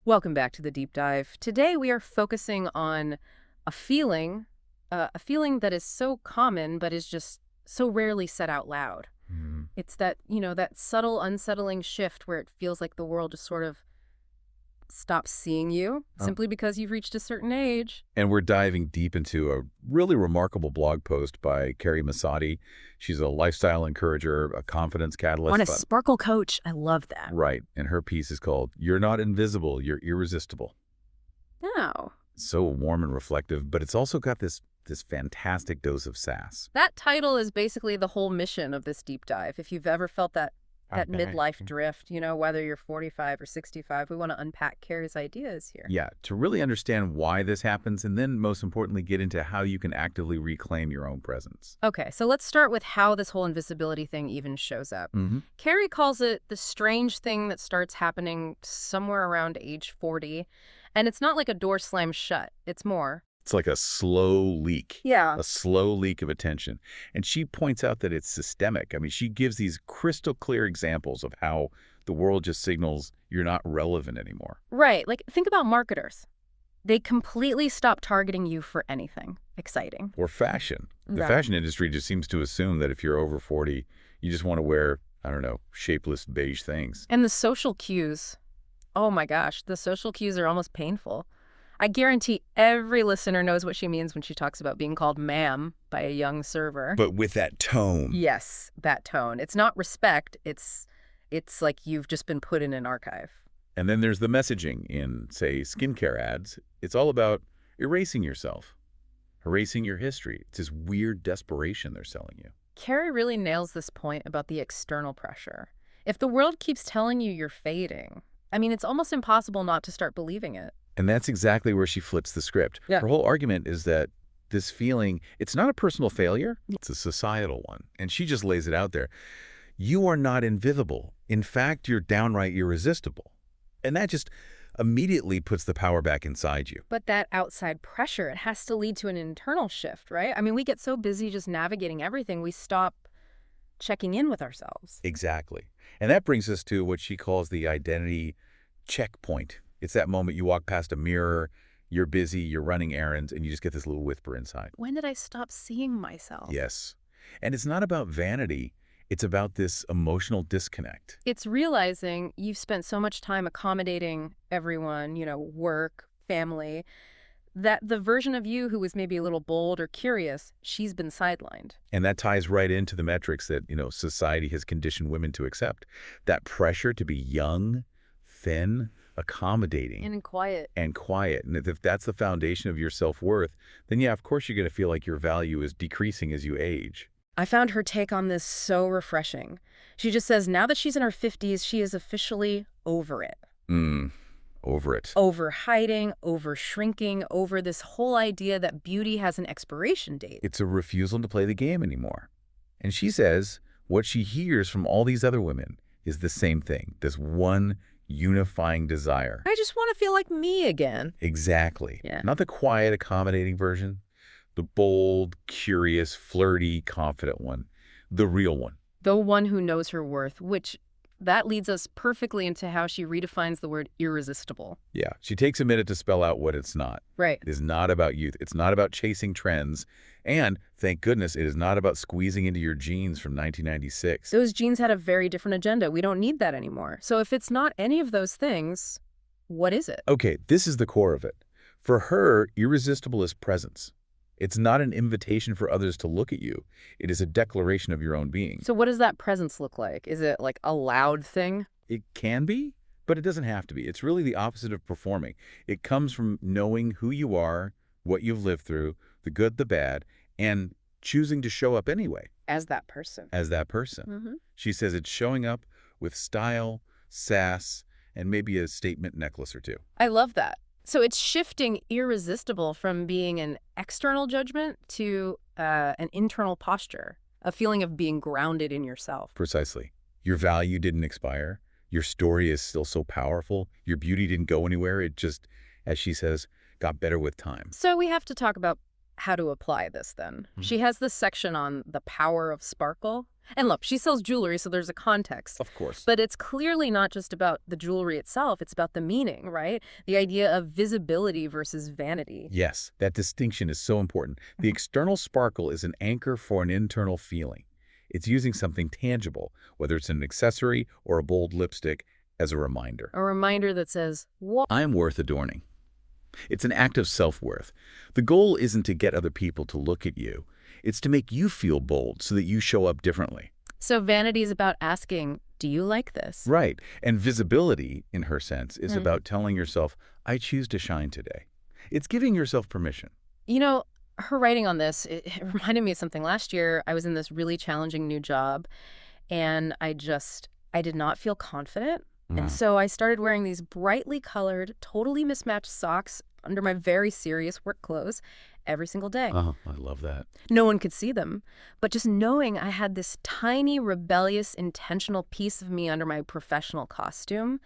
Welcome back to the deep dive. Today we are focusing on a feeling, a feeling that is so common but is just so rarely said out loud. Mhm. It's that subtle, unsettling shift where it feels like the world just sort of stops seeing you Oh. simply because you've reached a certain age. And we're diving deep into a really remarkable blog post by Karrie. She's a lifestyle encourager, a confidence On catalyst. a sparkle coach, I love that. Right. And her piece is called "You're Not Invisible, You're Irresistible." Oh, So warm and reflective, but it's also got this fantastic dose of sass. that title is basically the whole mission of this deep dive. If you've ever felt that midlife drift, whether you're 45 or 65, we want to unpack Carrie's ideas here. Yeah, to really understand why this happens, and then most importantly, get into how you can actively reclaim your own presence. Okay, so let's start with how this whole invisibility thing even shows up. Mm-hmm. Carrie calls it the strange thing that starts happening somewhere around age 40. And it's not like a door slams shut. It's more. It's like a slow leak. Yeah. A slow leak of attention. And she points out that it's systemic. I mean, she gives these crystal clear examples of how the world just signals you're not relevant anymore. Right. Like, think about marketers. They completely stop targeting you for anything exciting. Or fashion. The Right. fashion industry just seems to assume that if you're over 40, you just want to wear, I don't know, shapeless beige things. And the social cues. Oh my gosh, the social cues are almost painful. I guarantee every listener knows what she means when she talks about being called ma'am by a young server. But with that tone. Yes, that tone. It's not respect. It's like you've just been put in an archive. And then there's the messaging in, say, skincare ads. It's all about erasing yourself, erasing your history. It's this weird desperation they're selling you. Carrie really nails this point about the external pressure. If the world keeps telling you you're fading, I mean, it's almost impossible not to start believing it. And that's exactly where she flips the script. Yeah. Her whole argument is that this feeling, it's not a personal failure, it's a societal one. And she just lays it out there. You are not invisible. In fact, you're downright irresistible. And that just immediately puts the power back inside you. But that outside pressure, it has to lead to an internal shift, right? I mean, we get so busy just navigating everything, we stop checking in with ourselves. Exactly. And that brings us to what she calls the identity checkpoint. It's that moment you walk past a mirror, you're busy, you're running errands, and you just get this little whisper inside. When did I stop seeing myself? Yes. And it's not about vanity. It's about this emotional disconnect. It's realizing you've spent so much time accommodating everyone, work, family, that the version of you who was maybe a little bold or curious, she's been sidelined. And that ties right into the metrics that, society has conditioned women to accept. That pressure to be young, thin, accommodating, And quiet. and quiet. And if that's the foundation of your self-worth, then yeah, of course you're going to feel like your value is decreasing as you age. I found her take on this so refreshing. She just says now that she's in her 50s, she is officially over it. Over it. Over hiding, over shrinking, over this whole idea that beauty has an expiration date. It's a refusal to play the game anymore. And she says what she hears from all these other women is the same thing, this one unifying desire. I just want to feel like me again. Exactly. Yeah. Not the quiet, accommodating version, the bold, curious, flirty, confident one, the real one. The one who knows her worth, which that leads us perfectly into how she redefines the word irresistible. Yeah, she takes a minute to spell out what it's not. Right. It is not about youth. It's not about chasing trends. And, thank goodness, it is not about squeezing into your jeans from 1996. Those genes had a very different agenda. We don't need that anymore. So if it's not any of those things, what is it? Okay, this is the core of it. For her, irresistible is presence. It's not an invitation for others to look at you. It is a declaration of your own being. So what does that presence look like? Is it like a loud thing? It can be, but it doesn't have to be. It's really the opposite of performing. It comes from knowing who you are, what you've lived through, the good, the bad, and choosing to show up anyway. As that person. As that person. She says it's showing up with style, sass, and maybe a statement necklace or two. I love that. So it's shifting irresistible from being an external judgment to an internal posture, a feeling of being grounded in yourself. Precisely. Your value didn't expire. Your story is still so powerful. Your beauty didn't go anywhere. It just, as she says, got better with time. So we have to talk about how to apply this then. She has this section on the power of sparkle. And look, she sells jewelry, so there's a context. Of course. But it's clearly not just about the jewelry itself. It's about the meaning, right? The idea of visibility versus vanity. Yes, that distinction is so important. The external sparkle is an anchor for an internal feeling. It's using something tangible, whether it's an accessory or a bold lipstick, as a reminder. A reminder that says, what? I'm worth adorning. It's an act of self-worth. The goal isn't to get other people to look at you. It's to make you feel bold so that you show up differently. So vanity is about asking, do you like this? Right. And visibility, in her sense, is about telling yourself, I choose to shine today. It's giving yourself permission. You know, her writing on this, it reminded me of something. Last year, I was in this really challenging new job, and I did not feel confident. And so I started wearing these brightly colored, totally mismatched socks under my very serious work clothes every single day. Oh, I love that. No one could see them, but just knowing I had this tiny, rebellious, intentional piece of me under my professional costume,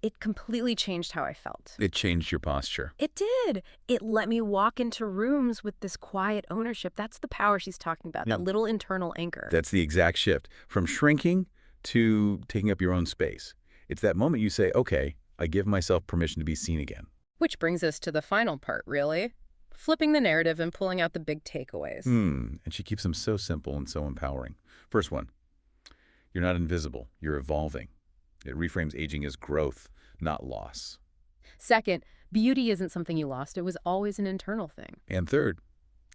it completely changed how I felt. It changed your posture. It did. It let me walk into rooms with this quiet ownership. That's the power she's talking about, that little internal anchor. That's the exact shift from shrinking to taking up your own space. It's that moment you say, okay, I give myself permission to be seen again. Which brings us to the final part, really. Flipping the narrative and pulling out the big takeaways. And she keeps them so simple and so empowering. First one, you're not invisible, you're evolving. It reframes aging as growth, not loss. Second, beauty isn't something you lost. It was always an internal thing. And third,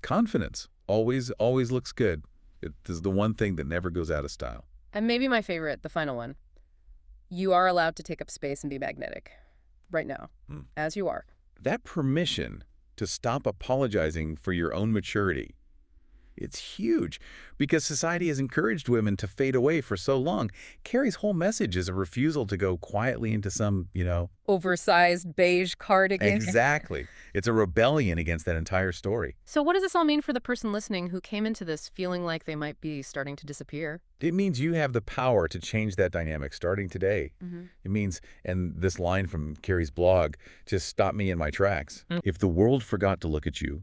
confidence always looks good. It is the one thing that never goes out of style. And maybe my favorite, the final one. You are allowed to take up space and be magnetic. Right now. As you are. That permission to stop apologizing for your own maturity, it's huge because society has encouraged women to fade away for so long. Karrie's whole message is a refusal to go quietly into some, Oversized beige cardigan. Exactly. It's a rebellion against that entire story. So what does this all mean for the person listening who came into this feeling like they might be starting to disappear? It means you have the power to change that dynamic starting today. It means, and this line from Karrie's blog just stopped me in my tracks. If the world forgot to look at you,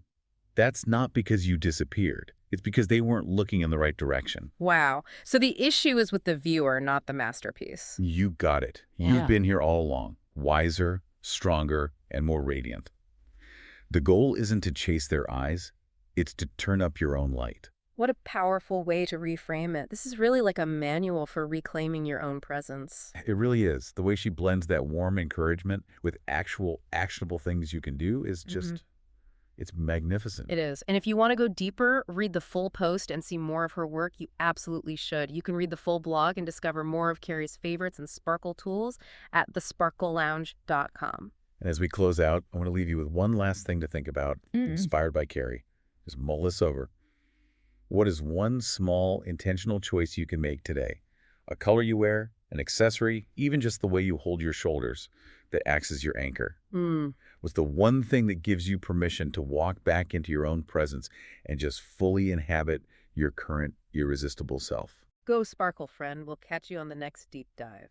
that's not because you disappeared. It's because they weren't looking in the right direction. Wow. So the issue is with the viewer, not the masterpiece. You got it. You've been here all along, wiser, stronger, and more radiant. The goal isn't to chase their eyes. It's to turn up your own light. What a powerful way to reframe it. This is really like a manual for reclaiming your own presence. It really is. The way she blends that warm encouragement with actual actionable things you can do is just... It's magnificent. It is. And if you want to go deeper, read the full post and see more of her work, you absolutely should. You can read the full blog and discover more of Karrie's favorites and sparkle tools at thesparklelounge.com. And as we close out, I want to leave you with one last thing to think about, inspired by Karrie. Just mull this over. What is one small, intentional choice you can make today? A color you wear, an accessory, even just the way you hold your shoulders that acts as your anchor. What's the one thing that gives you permission to walk back into your own presence and just fully inhabit your current irresistible self? Go sparkle, friend. We'll catch you on the next deep dive.